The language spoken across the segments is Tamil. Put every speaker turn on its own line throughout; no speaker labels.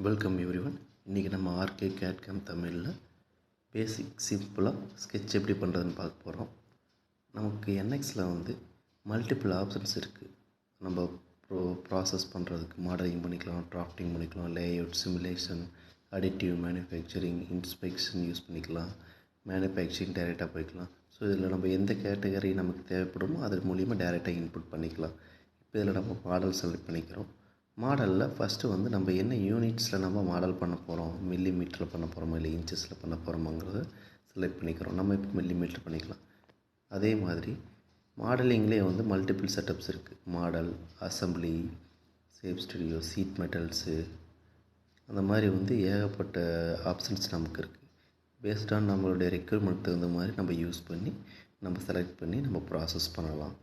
Welcome everyone. இன்றைக்கி நம்ம ஆர்கே CADCAM தமிழில் பேசிக் சிம்பிளாக ஸ்கெட்ச் எப்படி பண்ணுறதுன்னு பார்க்க போகிறோம். நமக்கு NXல மல்டிபிள் ஆப்ஷன்ஸ் இருக்குது. நம்ம ப்ராசஸ் பண்ணுறதுக்கு மாடலிங் பண்ணிக்கலாம், டிராஃப்டிங் பண்ணிக்கலாம், layout, simulation, additive, manufacturing, inspection use பண்ணிக்கலாம், மேனுஃபேக்சரிங் டைரெக்டாக போய்க்கலாம். ஸோ இதில் நம்ம எந்த கேட்டகரி நமக்கு தேவைப்படுமோ அது மூலிமா டைரெக்டாக இன்புட் பண்ணிக்கலாம். இப்போ இதில் நம்ம மாடல் செலக்ட் பண்ணிக்கிறோம். மாடலில் ஃபஸ்ட்டு நம்ம என்ன யூனிட்ஸில் நம்ம மாடல் பண்ண போகிறோம், மில்லிமீட்டரில் பண்ண போகிறோமா இல்லை இன்ச்சஸில் பண்ண போகிறோமாங்கிறத செலக்ட் பண்ணிக்கிறோம். நம்ம இப்போ மில்லிமீட்டர் பண்ணிக்கலாம். அதே மாதிரி மாடலிங்லேயே மல்டிபிள் செட்டப்ஸ் இருக்குது. Model, assembly, shape studio, sheet metals, அந்த மாதிரி ஏகப்பட்ட ஆப்ஷன்ஸ் நமக்கு இருக்குது. பேஸ்டான் நம்மளுடைய ரெக்யர்மெண்ட் தகுந்த மாதிரி நம்ம யூஸ் பண்ணி நம்ம செலக்ட் பண்ணி நம்ம ப்ராசஸ் பண்ணலாம்.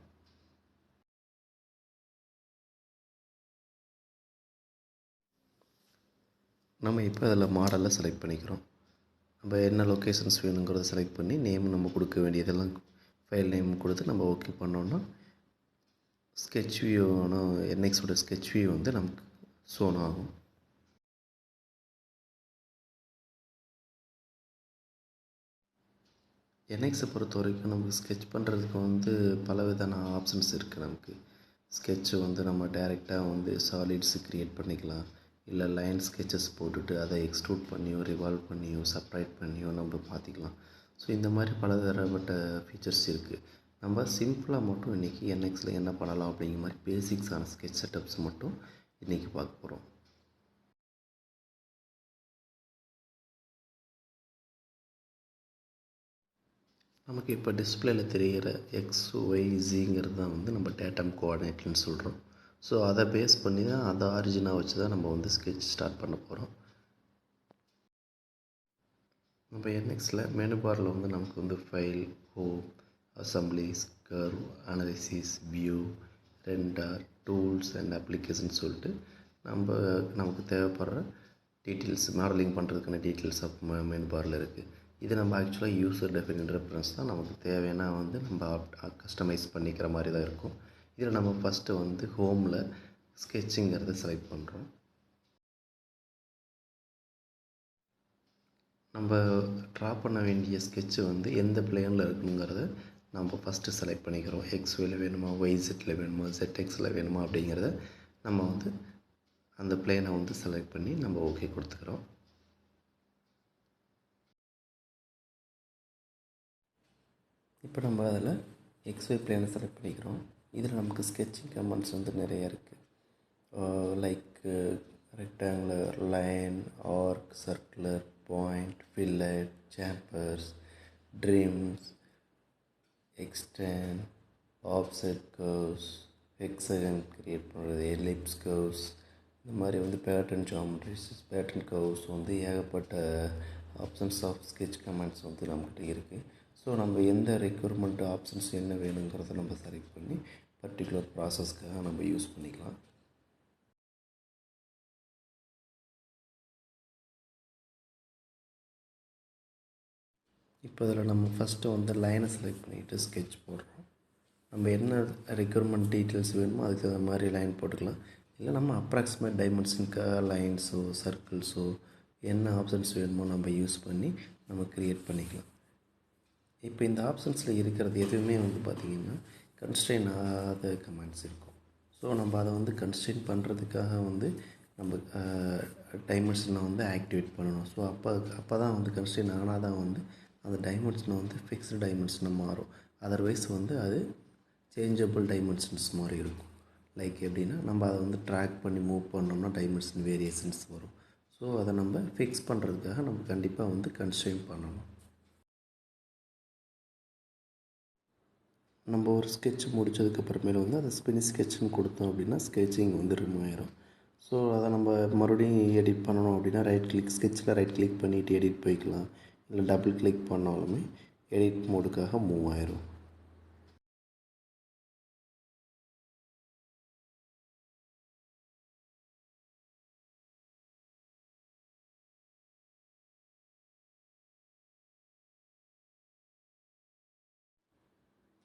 நம்ம இப்போ அதில் மாடலில் செலக்ட் பண்ணிக்கிறோம். நம்ம என்ன லொக்கேஷன்ஸ் வேணுங்கிறத செலக்ட் பண்ணி நேம் நம்ம கொடுக்க வேண்டியதெல்லாம் ஃபைல் நேம் கொடுத்து நம்ம ஓகே பண்ணோன்னா ஸ்கெட்ச் வியூ NXோட ஸ்கெட்ச் வியூ நமக்கு ஷோன் ஆகும். NXை பொறுத்த வரைக்கும் நமக்கு ஸ்கெட்ச் பண்ணுறதுக்கு பல விதமான ஆப்ஷன்ஸ் இருக்குது. நமக்கு ஸ்கெட்சு நம்ம டைரெக்டாக சாலிட்ஸு க்ரியேட் பண்ணிக்கலாம், இல்லை லைன் ஸ்கெச்சஸ் போட்டுட்டு அதை எக்ஸ்ட்ரூட் பண்ணியோ ரிவால்வ் பண்ணியோ செப்ரேட் பண்ணியோ நம்ம மாற்றிக்கலாம். ஸோ இந்த மாதிரி பலதரப்பட்ட ஃபீச்சர்ஸ் இருக்குது. நம்ம சிம்பிளாக மட்டும் இன்றைக்கி NXல என்ன பண்ணலாம் அப்படிங்கிற மாதிரி பேசிக்ஸான ஸ்கெட்ச் செட்டப்ஸ் மட்டும் இன்றைக்கி பார்க்க போகிறோம். நமக்கு இப்போ டிஸ்பிளேயில் தெரிகிற XYZங்கிறது தான் நம்ம டேட்டம் கோஆர்டினேட்னு சொல்கிறோம். ஸோ அதை பேஸ் பண்ணி தான் அதை ஆரிஜினாக வச்சு தான் நம்ம ஸ்கெட்ச் ஸ்டார்ட் பண்ண போகிறோம். நம்ம NXல மெனு பாரில் நமக்கு file, home, assemblies, curve, analysis, view, render, tools and application சொல்லிட்டு நமக்கு தேவைப்படுற டீட்டெயில்ஸ், மாடலிங் பண்ணுறதுக்கான டீட்டெயில்ஸ் ஆஃப் மெனு பாரில் இருக்குது. இது நம்ம ஆக்சுவலாக யூசர் டெஃபைன்ட் ரெஃபரன்ஸ் தான். நமக்கு தேவையான நம்ம கஸ்டமைஸ் பண்ணிக்கிற மாதிரி தான் இருக்கும். இதில் நம்ம ஃபஸ்ட்டு ஹோமில் ஸ்கெட்சுங்கிறத செலக்ட் பண்ணுறோம். நம்ம ட்ரா பண்ண வேண்டிய ஸ்கெட்சு எந்த பிளேனில் இருக்கணுங்கிறத நம்ம ஃபஸ்ட்டு செலக்ட் பண்ணிக்கிறோம். XYல வேணுமா, YZல வேணுமா, ZXல வேணுமா அப்படிங்கிறத நம்ம அந்த பிளேனை செலக்ட் பண்ணி நம்ம ஓகே கொடுத்துக்கிறோம். இப்போ நம்ம அதில் XY பிளேனை செலக்ட் பண்ணிக்கிறோம். இதில் நமக்கு ஸ்கெட்சிங் கமெண்ட்ஸ் நிறைய இருக்குது. Like rectangular, line, arc, circular, point, fillet, chamfers, trims, extend, offset curves, hexagon create பண்ணுறது, எலிப்ஸ் கர்வ்ஸ், இந்த மாதிரி பேட்டர்ன் ஜாமெட்ரிஸ், பேட்டர்ன் கர்வ்ஸ் ஏகப்பட்ட ஆப்ஷன்ஸ் ஆஃப் ஸ்கெட்ச் கமெண்ட்ஸ் நம்மக்கிட்ட இருக்குது. ஸோ நம்ம எந்த ரெக்யர்மெண்ட் ஆப்ஷன்ஸ் என்ன வேணுங்கிறத நம்ம செலக்ட் பண்ணி பர்டிகுலர் ப்ராசஸ்க்காக நம்ம யூஸ் பண்ணிக்கலாம். இப்போ இதில் நம்ம ஃபஸ்ட்டு லைனை செலக்ட் பண்ணிவிட்டு ஸ்கெட்ச் போடுறோம். நம்ம என்ன ரெக்யர்மெண்ட் டீட்டெயில்ஸ் வேணுமோ அதுக்கு அந்த மாதிரி லைன் போட்டுக்கலாம். இல்லை நம்ம அப்ராக்சிமேட் டைமென்ஷனுக்காக லைன்ஸோ சர்க்கிள்ஸோ என்ன ஆப்ஷன்ஸ் வேணுமோ நம்ம யூஸ் பண்ணி நம்ம க்ரியேட் பண்ணிக்கலாம். இப்போ இந்த ஆப்ஷன்ஸில் இருக்கிறது எதுவுமே பார்த்திங்கன்னா கன்ஸ்ட்ரெயின் ஆகாத கமெண்ட்ஸ் இருக்கும். ஸோ நம்ம அதை கன்ஸ்ட்ரெயின் பண்ணுறதுக்காக நம்ம டைமென்ஷனை ஆக்டிவேட் பண்ணணும். ஸோ அப்போ தான் கன்ஸ்ட்ரெயின் ஆனால் தான் அந்த டைமென்ஷனை ஃபிக்ஸ்டு டைமென்ஷனாக மாறும். அதர்வைஸ் அது சேஞ்சபிள் டைமென்ஷன்ஸ் மாதிரி இருக்கும். லைக் எப்படின்னா நம்ம அதை ட்ராக் பண்ணி மூவ் பண்ணோம்னா டைமென்ஷன் வேரியேஷன்ஸ் வரும். ஸோ அதை நம்ம ஃபிக்ஸ் பண்ணுறதுக்காக நம்ம கண்டிப்பாக கன்ஸ்ட்ரெயின் பண்ணணும். நம்ம ஒரு ஸ்கெட்ச் முடித்ததுக்கப்புறமேல அதை ஸ்பின் ஸ்கெட்ச்னு கொடுத்தோம் அப்படின்னா ஸ்கெட்சிங் ரிமூவ் ஆயிரும். ஸோ அதை நம்ம மறுபடியும் எடிட் பண்ணணும் அப்படின்னா ரைட் கிளிக், ஸ்கெட்சில் ரைட் கிளிக் பண்ணிவிட்டு எடிட் போய்க்கலாம். இல்லை டபுள் கிளிக் பண்ணாலுமே எடிட் மோடுக்காக மூவ் ஆயிரும்.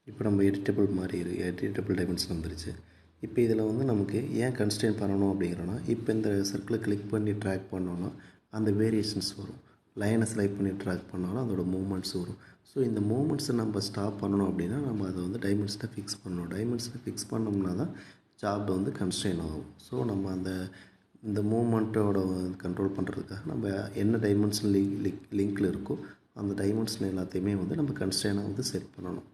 இப்போ நம்ம எடிட்டபிள் டைமென்ஷன் வந்துருச்சு. இப்போ இதில் வந்து நமக்கு ஏன் கன்ஸ்ட்ரெயின் பண்ணணும் அப்படிங்கிறோன்னா, இப்போ இந்த சர்க்கிளை கிளிக் பண்ணி ட்ராக் பண்ணோன்னா அந்த வேரியேஷன்ஸ் வரும். லைனை செலக்ட் பண்ணி ட்ராக் பண்ணோன்னா அதோட மூமெண்ட்ஸ் வரும். ஸோ இந்த மூமெண்ட்ஸை நம்ம ஸ்டாப் பண்ணணும் அப்படின்னா நம்ம அதை வந்து டைமென்ஷனை ஃபிக்ஸ் பண்ணணும். டைமென்ஷனை ஃபிக்ஸ் பண்ணோம்னா தான் ஜாப் வந்து கன்ஸ்ட்ரெயின் ஆகும். ஸோ நம்ம இந்த மூமெண்ட்டோட கண்ட்ரோல் பண்ணுறதுக்காக நம்ம என்ன டைமென்ஷன் லிங்கில் இருக்கோ அந்த டைமென்ஷன் எல்லாத்தையுமே வந்து நம்ம கன்ஸ்ட்ரெயினாக வந்து செட் பண்ணணும்.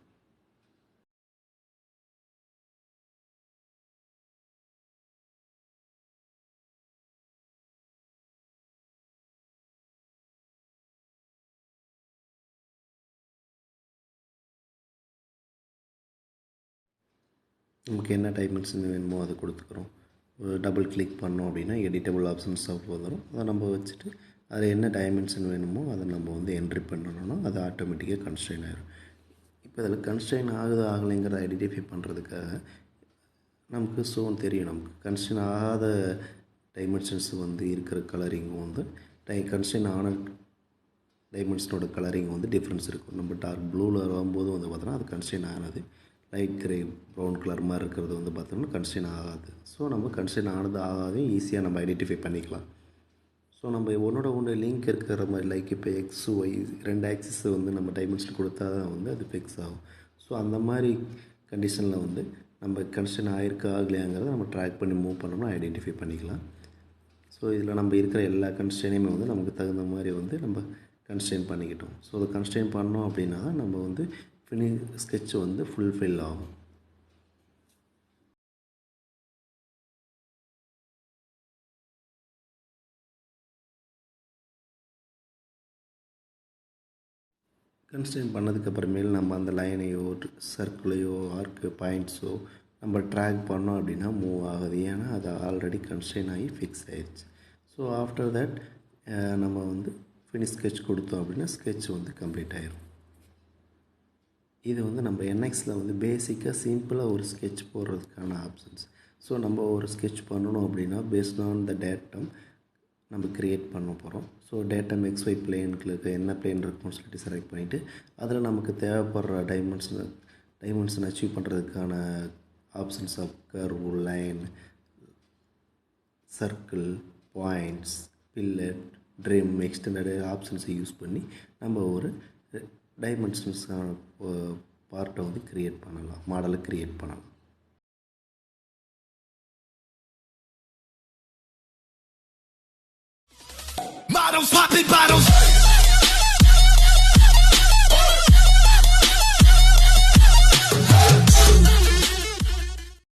நமக்கு என்ன டைமென்ஷன் வேணுமோ அதை கொடுத்துக்கிறோம். டபுள் கிளிக் பண்ணோம் அப்படின்னா எடிட்டபிள் ஆப்ஷன்ஸ் வந்துடும். அதை நம்ம வச்சுட்டு அதில் என்ன டைமென்ஷன் வேணுமோ அதை நம்ம வந்து என்ட்ரி பண்ணணும்னா அது ஆட்டோமேட்டிக்காக கன்ஸ்ட்ரெயின் ஆகிடும். இப்போ அதில் கன்ஸ்ட்ரெயின் ஆகலைங்கிறத ஐடென்டிஃபை பண்ணுறதுக்காக நமக்கு தெரியும். நமக்கு கன்ஸ்ட்ரெயின் ஆகாத டைமென்ஷன்ஸ் வந்து இருக்கிற கலரிங்கும் வந்து கன்ஸ்ட்ரெயின் ஆன டைமென்ஷனோட கலரிங் வந்து டிஃப்ரென்ஸ் இருக்கும். நம்ம டார்க் ப்ளூவில் வரும்போது வந்து பார்த்தோன்னா அது கன்ஸ்ட்ரெயின் ஆனது, லைட் கிரே ப்ரௌன் கலர் மாதிரி இருக்கிறது வந்து பார்த்தோம்னா கன்ஸ்ட்ரெயின் ஆகாது. ஸோ நம்ம கன்ஸ்ட்ரெயின் ஆனது ஆகாதையும் ஈஸியாக நம்ம ஐடென்டிஃபை பண்ணிக்கலாம். ஸோ நம்ம ஒன்று லிங்க் இருக்கிற மாதிரி லைக் இப்போ எக்ஸ் ஒய் 2 ஆக்சிஸ் வந்து நம்ம டைமென்ஷன் கொடுத்தா தான் வந்து அது ஃபிக்ஸ் ஆகும். ஸோ அந்த மாதிரி கண்டிஷனில் வந்து நம்ம கன்ஸ்ட்ரெயின் ஆகிருக்கா ஆகலையாங்கிறத நம்ம ட்ராக் பண்ணி மூவ் பண்ணோம்னா ஐடென்டிஃபை பண்ணிக்கலாம். ஸோ இதில் நம்ம இருக்கிற எல்லா கன்ஸ்ட்ரெயினையுமே வந்து நமக்கு தகுந்த மாதிரி வந்து நம்ம கன்ஸ்ட்ரெயின் பண்ணிக்கிட்டோம். ஸோ அதை கன்ஸ்ட்ரெயின் பண்ணோம் அப்படின்னா நம்ம வந்து ஸ்கெட்ச் வந்து ஃபுல்ஃபில் ஆகும். கன்ஸ்ட்ரெயின் பண்ணதுக்கப்புறமேல் நம்ம அந்த லைனையோ சர்க்கிளையோ ஆர்க்கு பாயிண்ட்ஸோ நம்ம ட்ராக் பண்ணோம் அப்படின்னா மூவ் ஆகுது. ஏன்னா அது ஆல்ரெடி கன்ஸ்ட்ரெயின் ஆகி ஃபிக்ஸ் ஆகிடுச்சு. ஸோ ஆஃப்டர் தட் நம்ம வந்து ஃபினிஷ் ஸ்கெட்ச் கொடுத்தோம் அப்படின்னா ஸ்கெட்ச் வந்து கம்ப்ளீட் ஆகிடும். இது வந்து நம்ம என்எக்ஸில் வந்து பேசிக்காக சிம்பிளாக ஒரு ஸ்கெட்ச் போடுறதுக்கான ஆப்ஷன்ஸ். ஸோ நம்ம ஒரு ஸ்கெட்ச் பண்ணணும் அப்படின்னா பேஸ்ட் ஆன் த டேட்டம் நம்ம க்ரியேட் பண்ண போகிறோம். ஸோ டேட்டம் XY பிளேனுக்கு என்ன பிளேன் இருக்குன்னு சொல்லிட்டு செலக்ட் பண்ணிவிட்டு அதில் நமக்கு தேவைப்படுற டைமென்ஷன் அச்சீவ் பண்ணுறதுக்கான options of curve, line, circle, points, fillet, trim, extended ஆப்ஷன்ஸை யூஸ் பண்ணி நம்ம ஒரு டைமென்ஷன்ஸான பார்ட்டை வந்து க்ரியேட் பண்ணலாம், மாடலை க்ரியேட் பண்ணலாம். Models popping bottles.